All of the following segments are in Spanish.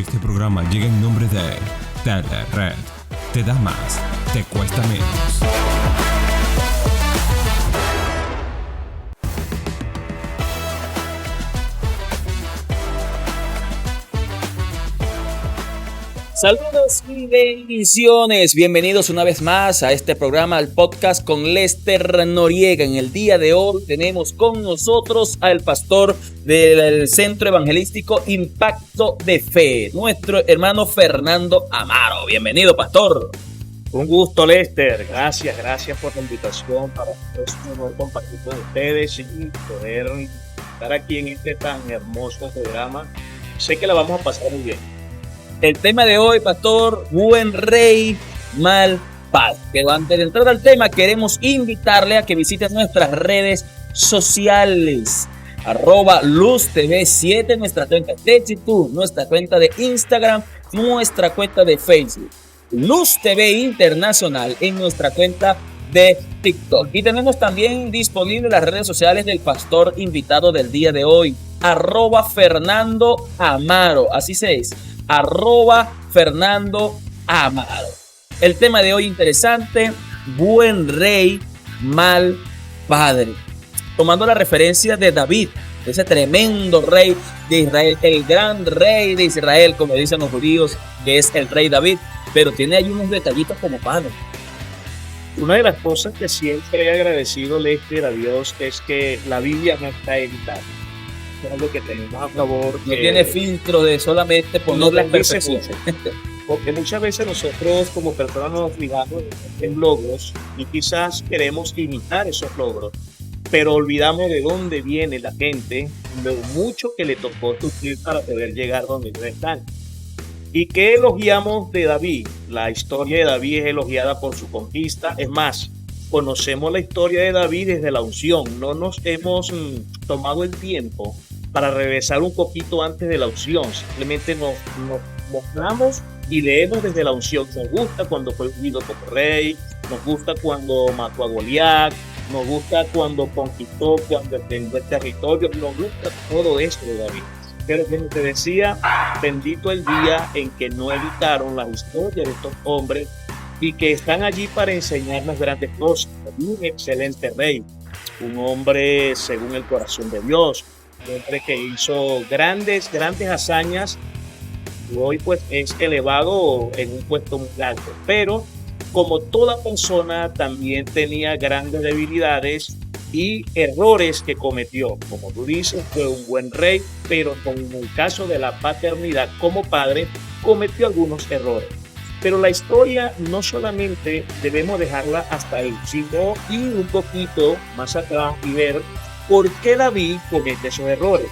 Este programa llega en nombre de Telered. Te da más, te cuesta menos. Saludos y bendiciones, bienvenidos una vez más a este programa, al podcast con Lester Noriega. En el día de hoy tenemos con nosotros al pastor del Centro Evangelístico Impacto de Fe, nuestro hermano Fernando Amaro. Bienvenido, pastor. Un gusto, Lester. Gracias por la invitación para poder compartir con ustedes y poder estar aquí en este tan hermoso programa. Sé que la vamos a pasar muy bien. El tema de hoy, pastor, buen rey, mal padre. Pero antes de entrar al tema, queremos invitarle a que visite nuestras redes sociales. @LuzTV7, nuestra cuenta de YouTube, nuestra cuenta de Instagram, nuestra cuenta de Facebook. Luz TV Internacional en nuestra cuenta de TikTok. Y tenemos también disponibles las redes sociales del pastor invitado del día de hoy. @Fernando Amaro. Así se es. @Fernando Amaro. El tema de hoy interesante: buen rey, mal padre. Tomando la referencia de David, ese tremendo rey de Israel, el gran rey de Israel, como dicen los judíos, que es el rey David, pero tiene ahí unos detallitos como padre. Una de las cosas que siempre he agradecido, Lester, a Dios, es que la Biblia no está editada. Es algo que tenemos a favor. No tiene filtro de solamente poner las perfecciones. Porque muchas veces nosotros como personas nos fijamos en logros y quizás queremos imitar esos logros, pero olvidamos de dónde viene la gente, lo mucho que le tocó sufrir para poder llegar donde ellos están. ¿Y qué elogiamos de David? La historia de David es elogiada por su conquista. Es más, conocemos la historia de David desde la unción. No nos hemos tomado el tiempo para regresar un poquito antes de la unción. Simplemente nos mostramos y leemos desde la unción. Nos gusta cuando fue ungido como rey, nos gusta cuando mató a Goliat, nos gusta cuando conquistó, cuando extendió el territorio, nos gusta todo esto de David. Pero como te decía, bendito el día en que no evitaron las historias de estos hombres y que están allí para enseñarnos grandes cosas. Un excelente rey, un hombre según el corazón de Dios, un hombre que hizo grandes hazañas y hoy pues es elevado en un puesto muy alto. Pero como toda persona también tenía grandes debilidades y errores que cometió. Como tú dices, fue un buen rey, pero en el caso de la paternidad como padre, cometió algunos errores. Pero la historia no solamente debemos dejarla hasta ahí, sino ir un poquito más atrás y ver por qué David comete esos errores.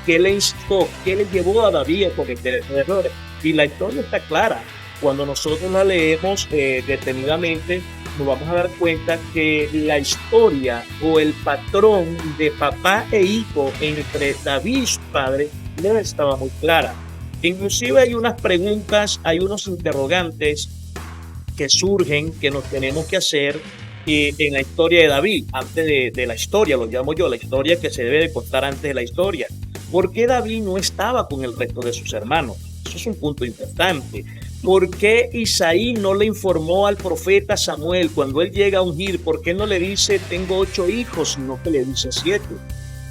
¿Qué le instó? ¿Qué le llevó a David a cometer esos errores? Y la historia está clara. Cuando nosotros la leemos detenidamente, nos vamos a dar cuenta que la historia o el patrón de papá e hijo entre David y su padre no estaba muy clara. Inclusive hay unas preguntas, hay unos interrogantes que surgen, que nos tenemos que hacer en la historia de David, antes de la historia, lo llamo yo, la historia que se debe de contar antes de la historia. ¿Por qué David no estaba con el resto de sus hermanos? Eso es un punto importante. ¿Por qué Isaí no le informó al profeta Samuel cuando él llega a ungir? ¿Por qué no le dice tengo 8 hijos, sino que le dice 7?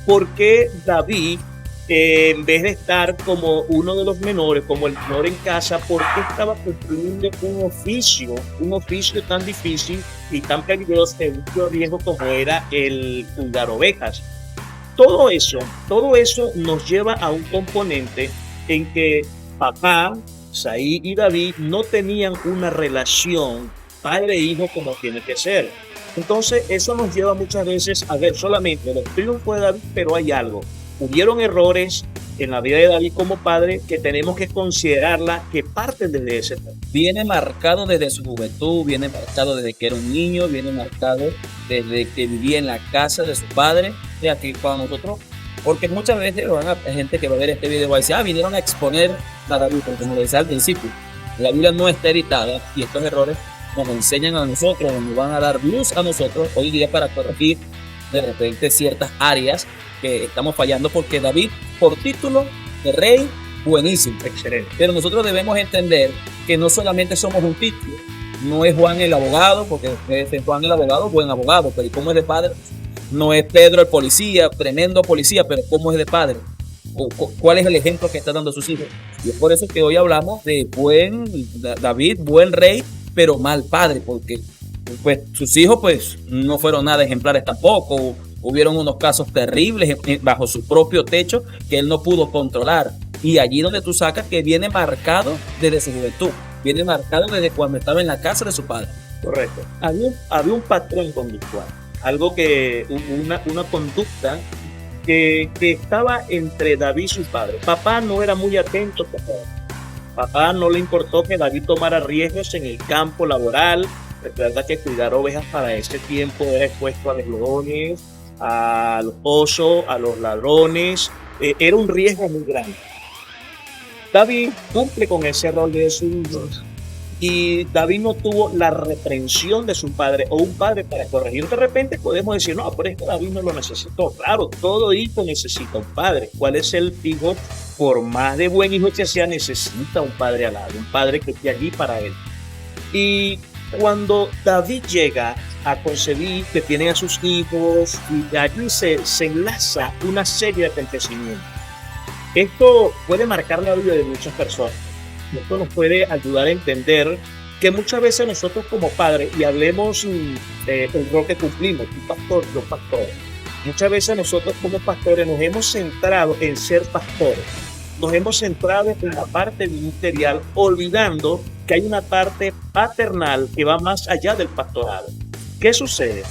¿Por qué David, en vez de estar como uno de los menores, como el menor en casa, por qué estaba cumpliendo un oficio tan difícil y tan peligroso, de mucho riesgo como era el cuidar ovejas? Todo eso nos lleva a un componente en que papá, Isaí y David no tenían una relación padre-hijo como tiene que ser. Entonces eso nos lleva muchas veces a ver solamente los triunfos de David, pero hay algo. Hubieron errores en la vida de David como padre que tenemos que considerarla, que parten desde ese punto. Viene marcado desde su juventud, viene marcado desde que era un niño, viene marcado desde que vivía en la casa de su padre, de aquí para nosotros. Porque muchas veces hay gente que va a ver este video y va a decir, vinieron a exponer a David, porque como decía al principio, la Biblia no está editada y estos errores nos enseñan a nosotros, nos van a dar luz a nosotros hoy día para corregir de repente ciertas áreas que estamos fallando, porque David, por título de rey, buenísimo. Excelente. Pero nosotros debemos entender que no solamente somos un título, no es Juan el abogado, porque es Juan el abogado, buen abogado, pero ¿y cómo es de padre? No es Pedro el policía, tremendo policía, pero ¿cómo es de padre? ¿Cuál es el ejemplo que está dando a sus hijos? Y es por eso que hoy hablamos de David, buen rey, pero mal padre, porque pues sus hijos pues no fueron nada ejemplares tampoco. Hubieron unos casos terribles bajo su propio techo que él no pudo controlar. Y allí donde tú sacas que viene marcado desde su juventud, viene marcado desde cuando estaba en la casa de su padre. Correcto. Había un patrón conductual, algo que, una conducta que estaba entre David y su padre. Papá no era muy atento. Papá no le importó que David tomara riesgos en el campo laboral. Recuerda que cuidar ovejas para ese tiempo era expuesto a los leones, a los osos, a los ladrones. Era un riesgo muy grande. David cumple con ese rol de sus hijos y David no tuvo la reprensión de su padre o un padre para corregir. De repente podemos decir, no, pero es que David no lo necesitó. Claro, todo hijo necesita un padre. ¿Cuál es el hijo? Por más de buen hijo que sea, necesita un padre al lado, un padre que esté allí para él. Y cuando David llega a concebir, que tiene a sus hijos, y allí se enlaza una serie de acontecimientos. Esto puede marcar la vida de muchas personas. Esto nos puede ayudar a entender que muchas veces nosotros como padres, y hablemos del rol que cumplimos, un pastor, los pastores, muchas veces nosotros como pastores nos hemos centrado en ser pastores. Nos hemos centrado en la parte ministerial, olvidando que hay una parte paternal que va más allá del pastorado. ¿Qué sucede?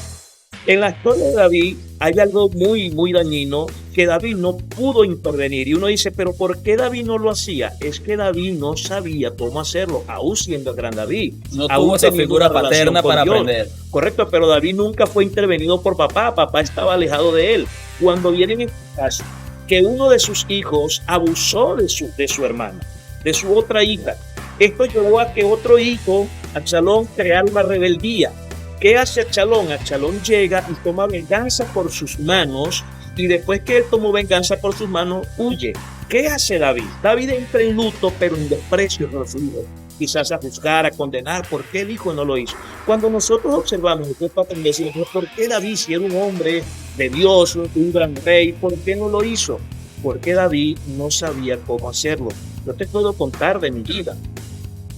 En la historia de David hay algo muy, muy dañino, que David no pudo intervenir. Y uno dice, ¿pero por qué David no lo hacía? Es que David no sabía cómo hacerlo, aún siendo el gran David. No tuvo esa figura paterna para aprender. Correcto, pero David nunca fue intervenido por papá. Papá estaba alejado de él. Cuando vienen en caso que uno de sus hijos abusó de su hermana, de su otra hija, esto llevó a que otro hijo, Absalón, creara una rebeldía. ¿Qué hace Absalón? Absalón llega y toma venganza por sus manos, y después que él tomó venganza por sus manos, huye. ¿Qué hace David? David entra en luto, pero en desprecio de los hijos. Quizás a juzgar, a condenar, ¿por qué el hijo no lo hizo? Cuando nosotros observamos esto para decir, ¿por qué David, si era un hombre de Dios, un gran rey, por qué no lo hizo? Porque David no sabía cómo hacerlo. Yo te puedo contar de mi vida.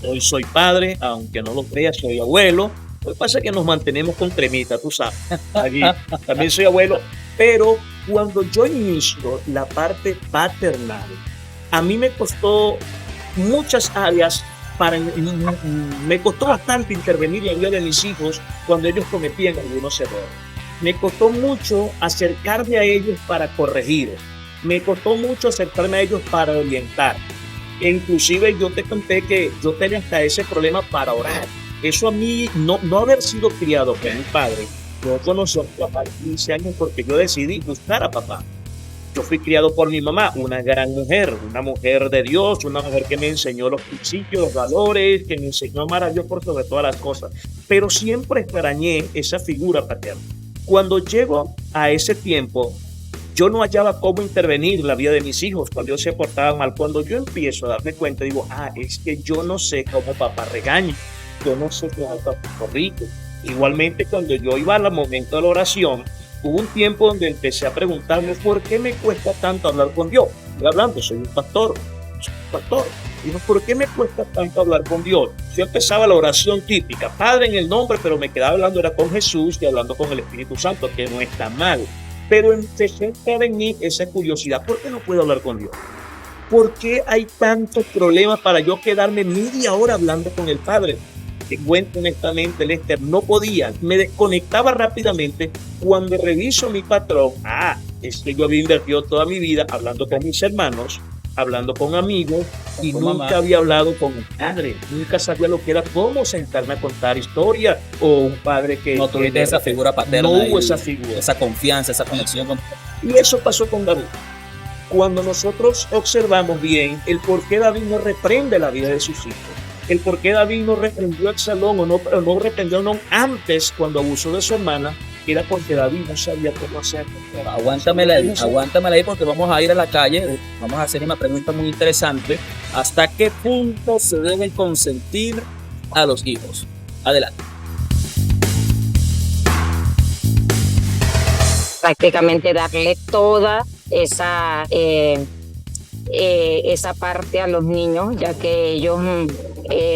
Hoy soy padre, aunque no lo creas, soy abuelo. Lo que pasa es que nos mantenemos con cremita, tú sabes. Aquí también soy abuelo. Pero cuando yo inicio la parte paternal, a mí me costó muchas áreas, me costó bastante intervenir en la vida de mis hijos cuando ellos cometían algunos errores. Me costó mucho acercarme a ellos para corregir. Me costó mucho acercarme a ellos para orientar. E inclusive yo te conté que yo tenía hasta ese problema para orar. Eso a mí, no haber sido criado por mi padre, yo conocí a mi papá de 15 años porque yo decidí buscar a papá. Yo fui criado por mi mamá, una gran mujer, una mujer de Dios, una mujer que me enseñó los principios, los valores, que me enseñó a amar a Dios por sobre todas las cosas. Pero siempre extrañé esa figura paterna. Cuando llego a ese tiempo, yo no hallaba cómo intervenir en la vida de mis hijos cuando ellos se portaban mal. Cuando yo empiezo a darme cuenta, digo, es que yo no sé cómo papá regaña. Yo no sé qué es correcto. Igualmente, cuando yo iba al momento de la oración, hubo un tiempo donde empecé a preguntarme por qué me cuesta tanto hablar con Dios. Estoy hablando, soy un pastor. Digo, ¿por qué me cuesta tanto hablar con Dios? Yo empezaba la oración típica, Padre en el nombre, pero me quedaba hablando era con Jesús y hablando con el Espíritu Santo, que no está mal. Pero empecé a entrar en mí esa curiosidad, ¿por qué no puedo hablar con Dios? ¿Por qué hay tantos problemas para yo quedarme media hora hablando con el Padre? Te cuento honestamente, Lester, no podía, me desconectaba rápidamente. Cuando reviso mi patrón, es que yo había invertido toda mi vida hablando con mis hermanos, hablando con amigos, y nunca había hablado con un padre, nunca sabía lo que era, cómo sentarme a contar historia, o un padre que... No tuviste esa figura paterna. No hubo esa figura. Esa confianza, esa conexión. Y eso pasó con David. Cuando nosotros observamos bien el por qué David no reprende la vida de sus hijos, el por qué David no reprendió a Absalón o no reprendió antes cuando abusó de su hermana, era porque David no sabía cómo hacerlo. Aguántamela ahí porque vamos a ir a la calle. Vamos a hacer una pregunta muy interesante. ¿Hasta qué punto se debe consentir a los hijos? Adelante. Prácticamente darle toda esa parte a los niños, ya que ellos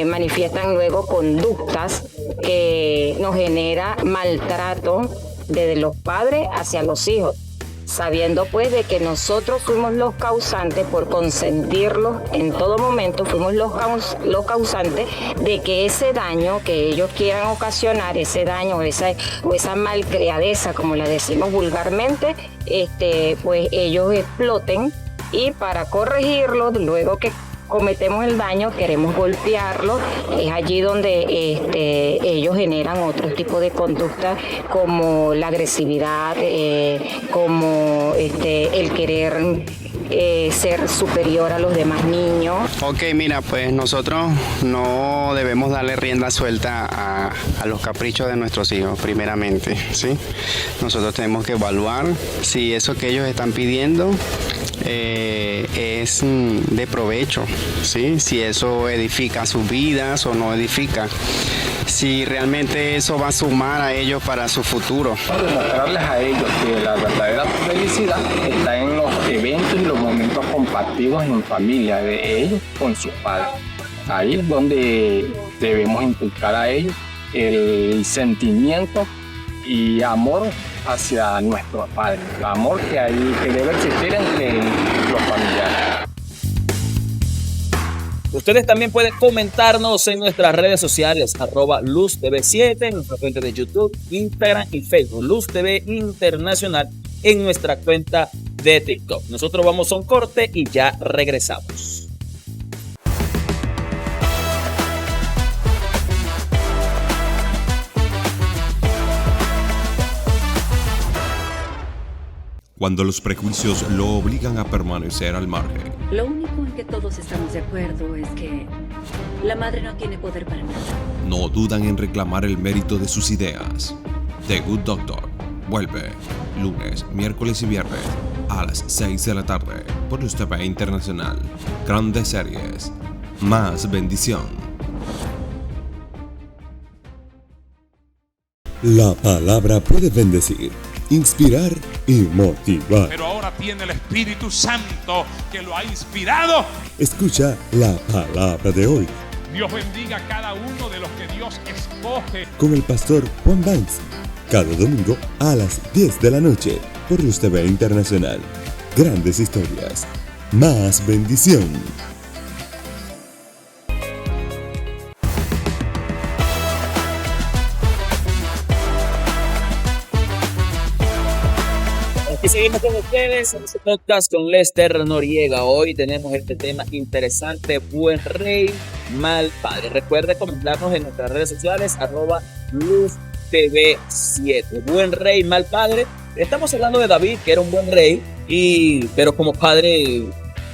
manifiestan luego conductas que nos genera maltrato desde los padres hacia los hijos, sabiendo pues de que nosotros fuimos los causantes por consentirlos en todo momento, fuimos los causantes de que ese daño que ellos quieran ocasionar, ese daño o esa malcriadeza, como la decimos vulgarmente, pues ellos exploten, y para corregirlo, luego que cometemos el daño, queremos golpearlo, es allí donde ellos generan otro tipo de conducta como la agresividad, como el querer ser superior a los demás niños. Ok, mira, pues nosotros no debemos darle rienda suelta a los caprichos de nuestros hijos, primeramente, ¿sí? Nosotros tenemos que evaluar si eso que ellos están pidiendo es de provecho, ¿sí? Si eso edifica sus vidas o no edifica, si realmente eso va a sumar a ellos para su futuro. Demostrarles a ellos que la verdadera felicidad está en los eventos y los momentos compartidos en familia de ellos con sus padres. Ahí es donde debemos inculcar a ellos el sentimiento y amor hacia nuestros padres, el amor que debe existir entre los familiares. Ustedes también pueden comentarnos en nuestras redes sociales, @LuzTV7, en nuestra cuenta de YouTube, Instagram y Facebook, Luz TV Internacional, en nuestra cuenta de TikTok. Nosotros vamos a un corte y ya regresamos. Cuando los prejuicios lo obligan a permanecer al margen. Lo único en que todos estamos de acuerdo es que la madre no tiene poder para nada. No dudan en reclamar el mérito de sus ideas. The Good Doctor vuelve lunes, miércoles y viernes a las 6 de la tarde por Luz TV Internacional. Grandes series, más bendición. La palabra puede bendecir, inspirar y motivar. Pero ahora tiene el Espíritu Santo que lo ha inspirado. Escucha la palabra de hoy. Dios bendiga a cada uno de los que Dios escoge. Con el pastor Juan Banks. Cada domingo a las 10 de la noche por Luz TV Internacional. Grandes historias, más bendición. Aquí seguimos con ustedes en este podcast con Lester Noriega. Hoy tenemos este tema interesante: buen rey, mal padre. Recuerde comentarnos en nuestras redes sociales, @LuzTV7. Buen rey, mal padre. Estamos hablando de David, que era un buen rey, pero como padre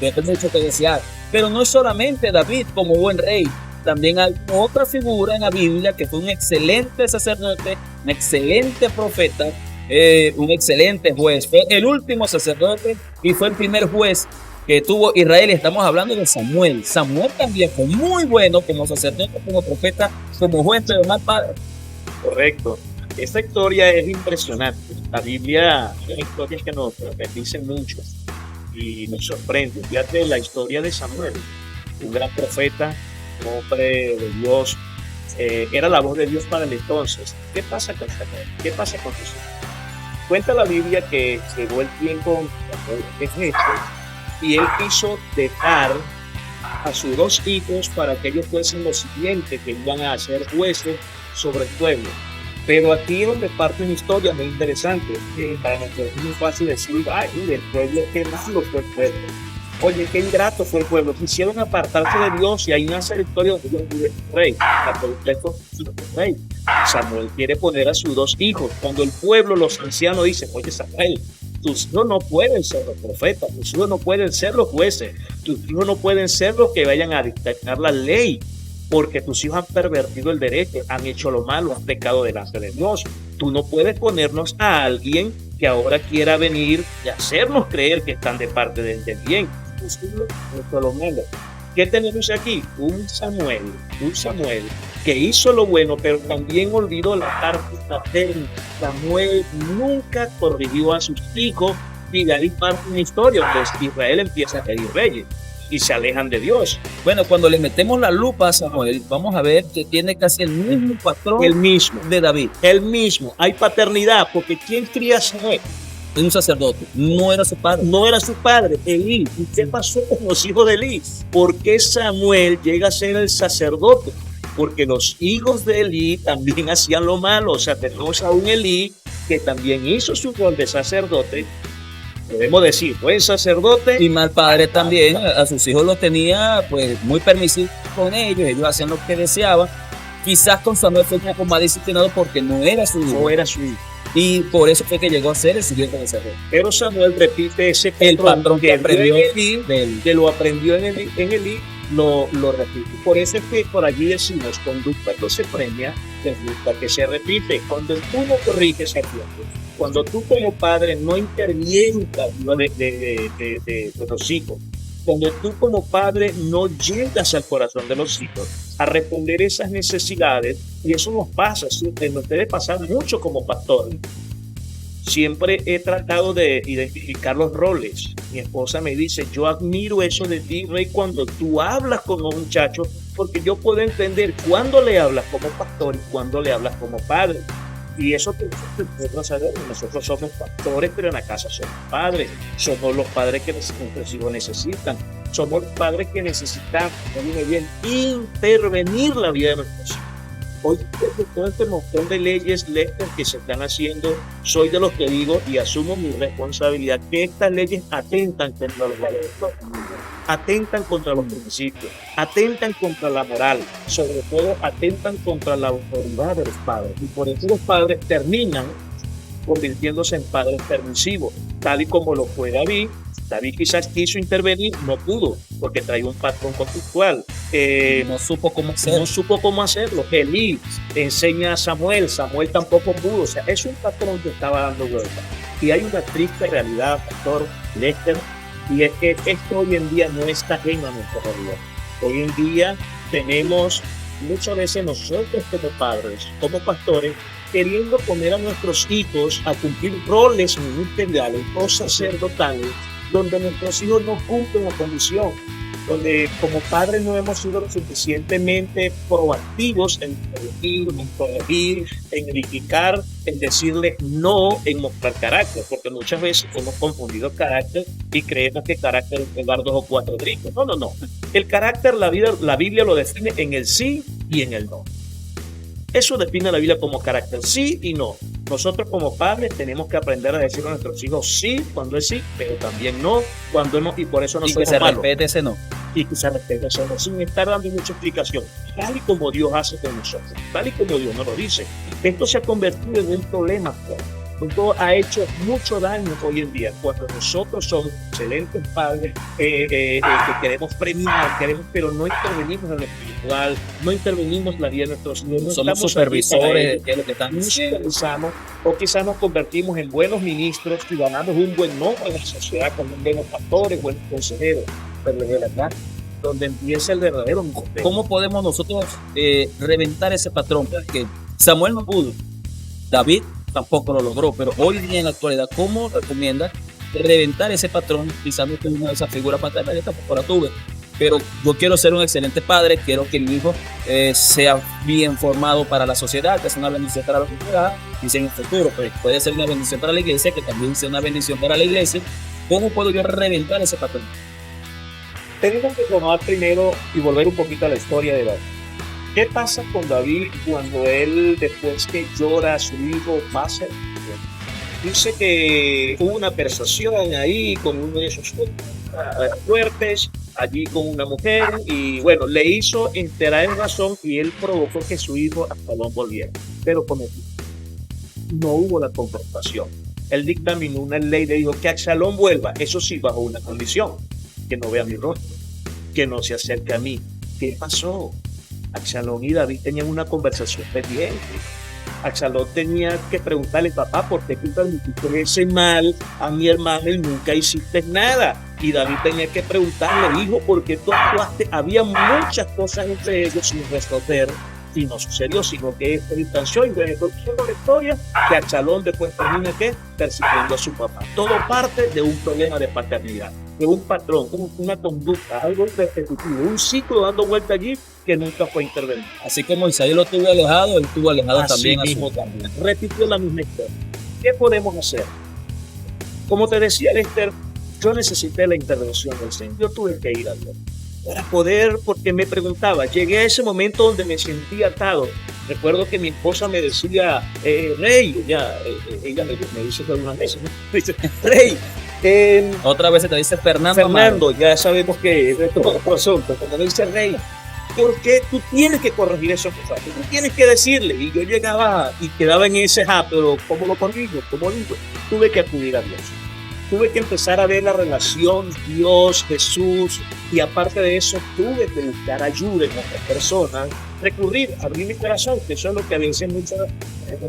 debe mucho que desear. Pero no es solamente David como buen rey. También hay otra figura en la Biblia que fue un excelente sacerdote, un excelente profeta, un excelente juez. Fue el último sacerdote y fue el primer juez que tuvo Israel. Estamos hablando de Samuel. Samuel también fue muy bueno como sacerdote, como profeta, como juez, pero mal padre. Correcto. Esta historia es impresionante. La Biblia es una historia que nos bendice mucho y nos sorprende. Fíjate la historia de Samuel, un gran profeta, un hombre de Dios. Era la voz de Dios para el entonces. ¿Qué pasa con Samuel? ¿Qué pasa con Jesús? Cuenta la Biblia que llegó el tiempo de Jesús y él quiso dejar a sus dos hijos para que ellos fuesen los siguientes que iban a ser jueces sobre el pueblo. Pero aquí es donde parte una historia muy interesante. Para nosotros es muy fácil decir, ay, el pueblo, qué malo fue el pueblo. Oye, qué ingrato fue el pueblo. Quisieron apartarse de Dios y ahí nace la historia donde Dios es rey. Rey. Samuel quiere poner a sus dos hijos. Cuando el pueblo, los ancianos dicen, oye Samuel, tus hijos no pueden ser los profetas, tus hijos no pueden ser los jueces, tus hijos no pueden ser los que vayan a dictar la ley, porque tus hijos han pervertido el derecho, han hecho lo malo, han pecado delante de Dios. Tú no puedes ponernos a alguien que ahora quiera venir y hacernos creer que están de parte del bien. Por lo menos. ¿Qué tenemos aquí? Un Samuel que hizo lo bueno, pero también olvidó la parte paterna. Samuel nunca corrigió a sus hijos, y de ahí parte una historia donde Israel empieza a pedir reyes y se alejan de Dios. Bueno, cuando le metemos la lupa a Samuel, vamos a ver que tiene casi el mismo patrón El mismo, de David. el mismo. Hay paternidad, porque ¿quién cría a Samuel? Un sacerdote, no era su padre. No era su padre, Elí. ¿Y qué pasó con los hijos de Elí? ¿Por qué Samuel llega a ser el sacerdote? Porque los hijos de Elí también hacían lo malo. O sea, tenemos a un Elí que también hizo su rol de sacerdote. Podemos decir, buen sacerdote Y mal padre también, a sus hijos los tenía pues muy permisivos con ellos hacían lo que deseaban. Quizás con Samuel fue un poco más disciplinado porque no era su hijo. no era su hijo. Y por eso fue que llegó a ser el siguiente sacerdote. Pero Samuel repite ese El patrón que aprendió vio en Elí, de él. que lo aprendió en Elí, lo repite. Por eso es que por allí decimos, conducta que se premia, conducta que se repite. Cuando tú no corriges a tiempo, cuando tú como padre no intervienes de los hijos, cuando tú como padre no llegas al corazón de los hijos a responder esas necesidades, y eso nos pasa, nos debe pasar mucho como pastor. Siempre he tratado de identificar los roles. Mi esposa me dice, yo admiro eso de ti, Rey, cuando tú hablas como un muchacho, porque yo puedo entender cuándo le hablas como pastor y cuándo le hablas como padre. Y eso nosotros sabemos, nosotros somos pastores, pero en la casa somos padres. Somos los padres que nuestros hijos necesitan. Somos los padres que necesitan, intervenir la vida de nuestros hijos. Hoy, todo este montón de leyes, Lester, que se están haciendo, soy de los que digo y asumo mi responsabilidad, que estas leyes atentan contra los valores, atentan contra los principios, atentan contra la moral, sobre todo atentan contra la autoridad de los padres. Y por eso los padres terminan convirtiéndose en padres permisivos, tal y como lo fue David. David quizás quiso intervenir, no pudo, porque traía un patrón conductual. No supo cómo hacerlo. No supo cómo hacerlo. Elí enseña a Samuel tampoco pudo. O sea, es un patrón que estaba dando vuelta. Y hay una triste realidad, pastor Lester, y es que esto hoy en día no está ajeno a nuestra realidad. Hoy en día tenemos muchas veces nosotros como padres, como pastores, queriendo poner a nuestros hijos a cumplir roles ministeriales o sacerdotales, donde nuestros hijos no cumplen la condición, donde como padres no hemos sido lo suficientemente proactivos en corregir, en edificar, en decirles no, en mostrar carácter, porque muchas veces hemos confundido carácter y creemos que carácter es pegar 2 o 4 gritos. No. El carácter, la Biblia lo define en el sí y en el no. Eso define la Biblia como carácter, sí y no. Nosotros como padres tenemos que aprender a decir a nuestros hijos sí cuando es sí, pero también no cuando no, y por eso no somos malos. Y que se respete ese no. Y que se respete ese no, sin estar dando mucha explicación, tal y como Dios hace con nosotros, tal y como Dios nos lo dice. Esto se ha convertido en un problema. Esto ha hecho mucho daño hoy en día, cuando nosotros somos excelentes padres que queremos premiar, pero no intervenimos en lo espiritual, no intervenimos en la vida de nuestros hijos. No somos supervisores de lo que están diciendo. O quizás nos convertimos en buenos ministros y ganamos un buen nombre en la sociedad como buenos pastores, buenos consejeros, pero de verdad, donde empieza el verdadero mundo. ¿Cómo podemos nosotros reventar ese patrón? Que Samuel no pudo, David tampoco lo logró, pero hoy día en la actualidad, ¿cómo recomienda reventar ese patrón? Quizás no tengo una de esas figuras paternales, tampoco la tuve, pero yo quiero ser un excelente padre, quiero que mi hijo sea bien formado para la sociedad, que sea una bendición para la sociedad, y sea en el futuro, pues puede ser una bendición para la iglesia, que también sea una bendición para la iglesia. ¿Cómo puedo yo reventar ese patrón? Tenemos que tomar primero y volver un poquito a la historia de David. ¿Qué pasa con David cuando él, después que llora a su hijo, pasa? Dice que hubo una persuasión ahí con uno de esos fuertes, allí con una mujer, y bueno, le hizo enterar en razón y él provocó que su hijo Absalón volviera. Pero como no hubo la confrontación, él dictaminó una ley, le dijo que Absalón vuelva, eso sí, bajo una condición, que no vea mi rostro, que no se acerque a mí. ¿Qué pasó? Absalón y David tenían una conversación pendiente. Absalón tenía que preguntarle, papá, ¿por qué tú permitiste ese mal a mi hermano y nunca hiciste nada? Y David tenía que preguntarle, hijo, ¿por qué tú actuaste? Había muchas cosas entre ellos sin resolver y no sucedió, sino que se distanció y dentro de la historia que Absalón después termina persiguiendo a su papá. Todo parte de un problema de paternidad, de un patrón, una conducta, algo repetitivo, un ciclo dando vuelta allí que nunca fue intervenido. Así como Isaías lo tuvo alejado, él tuvo alejado Así también mismo a su familia. repitió la misma historia. ¿Qué podemos hacer? Como te decía Lester, yo necesité la intervención del Señor. Yo tuve que ir a Dios para poder, porque me preguntaba, llegué a ese momento donde me sentía atado. Recuerdo que mi esposa me decía, Rey, ella me dice algunas veces, ¿no? Dice, Rey. Otra vez se te dice Fernando, ya sabemos que es de todo corazón, pero cuando me dice Rey, ¿por qué tú tienes que corregir esos cosas? Tú tienes que decirle. Y yo llegaba y quedaba en ese, pero ¿cómo lo corrijo? ¿Cómo digo? Tuve que acudir a Dios. Tuve que empezar a ver la relación Dios, Jesús, y aparte de eso tuve que buscar ayuda en otras personas, recurrir, abrir mi corazón, que eso es lo que a veces muchos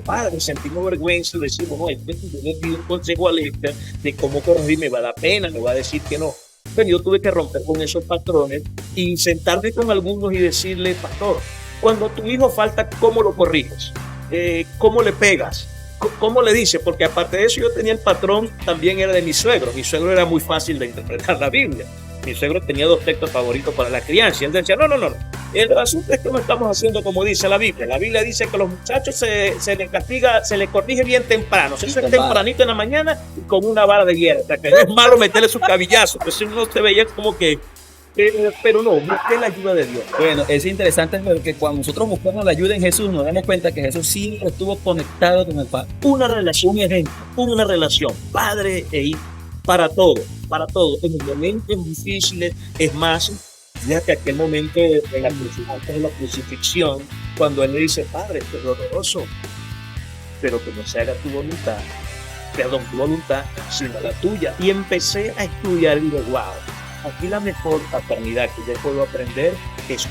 padres sentimos vergüenza, decimos, no, yo le pido un consejo a Lester de cómo corregir, me va a dar pena, me va a decir que no. Pero yo tuve que romper con esos patrones y sentarme con algunos y decirle, pastor, cuando tu hijo falta, ¿cómo lo corriges? ¿Cómo le pegas? ¿Cómo le dice? Porque aparte de eso yo tenía el patrón, también era de mi suegro. Mi suegro era muy fácil de interpretar la Biblia. Mi suegro tenía 2 textos favoritos para la crianza. Y él decía, no. El asunto es que no estamos haciendo como dice la Biblia. La Biblia dice que a los muchachos se les castiga, se les corrige bien temprano. Eso es tempranito en la mañana y con una vara de hierro. O sea, que no es malo meterle sus cabillazos. Entonces uno se veía como que... pero no, busqué la ayuda de Dios. Bueno, es interesante porque cuando nosotros buscamos la ayuda en Jesús, nos damos cuenta que Jesús siempre estuvo conectado con el Padre. Una relación, padre e hijo, para todo. En los momentos difíciles, es más, desde aquel momento de la crucifixión, cuando él le dice, Padre, esto es doloroso, pero que no se haga tu voluntad, sino la tuya. Y empecé a estudiar y digo, wow. Aquí la mejor paternidad que yo puedo aprender es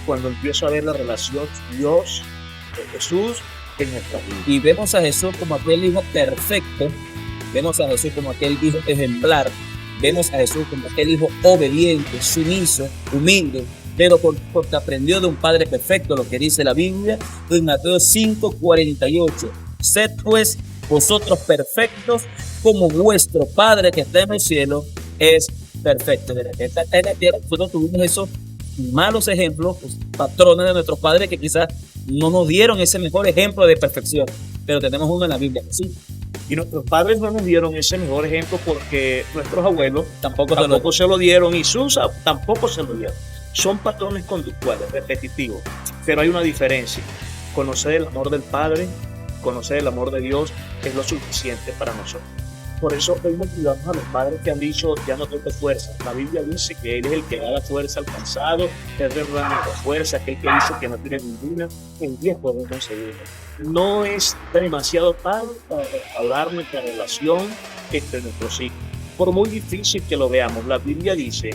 cuando empiezo a ver la relación Dios, Jesús en nuestra vida. Y vemos a Jesús como aquel hijo perfecto, vemos a Jesús como aquel hijo ejemplar, vemos a Jesús como aquel hijo obediente, sumiso, humilde, pero porque aprendió de un padre perfecto, lo que dice la Biblia en Mateo 5:48. Sed pues vosotros perfectos como vuestro Padre que está en el cielo es perfecto. Nosotros tuvimos esos malos ejemplos, pues, patrones de nuestros padres que quizás no nos dieron ese mejor ejemplo de perfección, pero tenemos uno en la Biblia, sí. Y nuestros padres no nos dieron ese mejor ejemplo porque nuestros abuelos tampoco se lo dieron y sus tampoco se lo dieron. Son patrones conductuales, repetitivos, pero hay una diferencia. Conocer el amor del Padre, conocer el amor de Dios es lo suficiente para nosotros. Por eso hoy motivamos a los padres que han dicho, ya no tengo fuerza. La Biblia dice que Él es el que da la fuerza al cansado, Él renueva nuestra fuerza, aquel que dice que no tiene ninguna, en 10 podemos conseguirlo. No es demasiado tarde para restaurar nuestra relación entre nuestros hijos. Por muy difícil que lo veamos, la Biblia dice,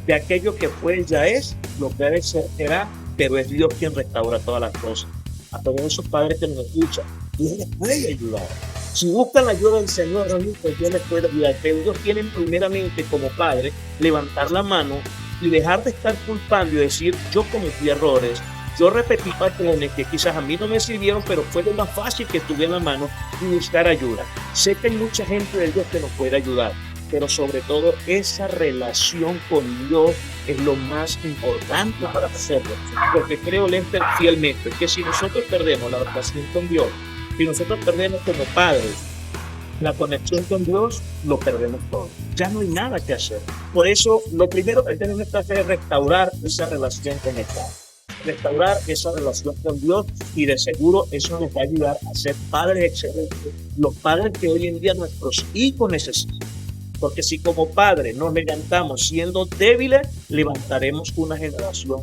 de aquello que fue ya es, lo que debe ser será, pero es Dios quien restaura todas las cosas. A todos esos padres que nos escuchan, Dios les puede ayudar. Si buscan la ayuda del Señor, pues Dios les puede ayudar. Pero ellos tienen primeramente como padre levantar la mano y dejar de estar culpando y decir, yo cometí errores, yo repetí patrones que quizás a mí no me sirvieron, pero fue lo más fácil que tuve en la mano y buscar ayuda. Sé que hay mucha gente de Dios que nos puede ayudar, pero sobre todo esa relación con Dios es lo más importante para hacerlo. Porque creo, Lester, fielmente, que si nosotros perdemos la relación con Dios, si nosotros perdemos como padres la conexión con Dios, lo perdemos todo. Ya no hay nada que hacer. Por eso, lo primero que tenemos que hacer es restaurar esa relación con el Padre. Restaurar esa relación con Dios y de seguro eso nos va a ayudar a ser padres excelentes. Los padres que hoy en día nuestros hijos necesitan. Porque si como padres nos levantamos siendo débiles, levantaremos una generación.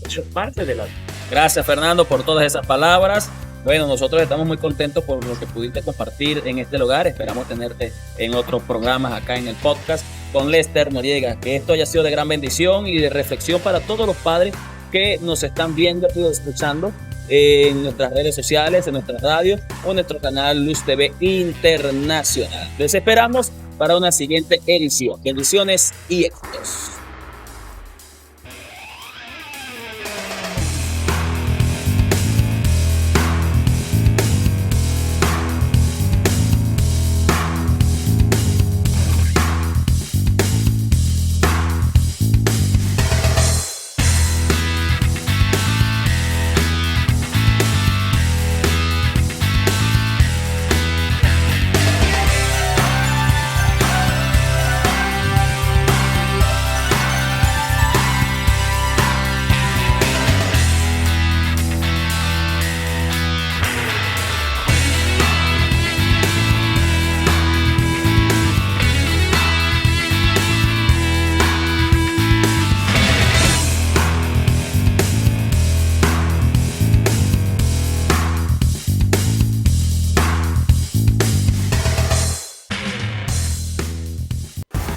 Eso es parte de la vida. Gracias, Fernando, por todas esas palabras. Bueno, nosotros estamos muy contentos por lo que pudiste compartir en este lugar. Esperamos tenerte en otros programas acá en el podcast con Lester Noriega. Que esto haya sido de gran bendición y de reflexión para todos los padres que nos están viendo y escuchando. en nuestras redes sociales, en nuestra radio o en nuestro canal Luz TV Internacional. Les esperamos para una siguiente edición. Bendiciones y éxitos.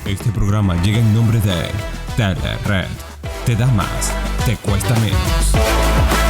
Este programa llega en nombre de Telered. Te da más, te cuesta menos.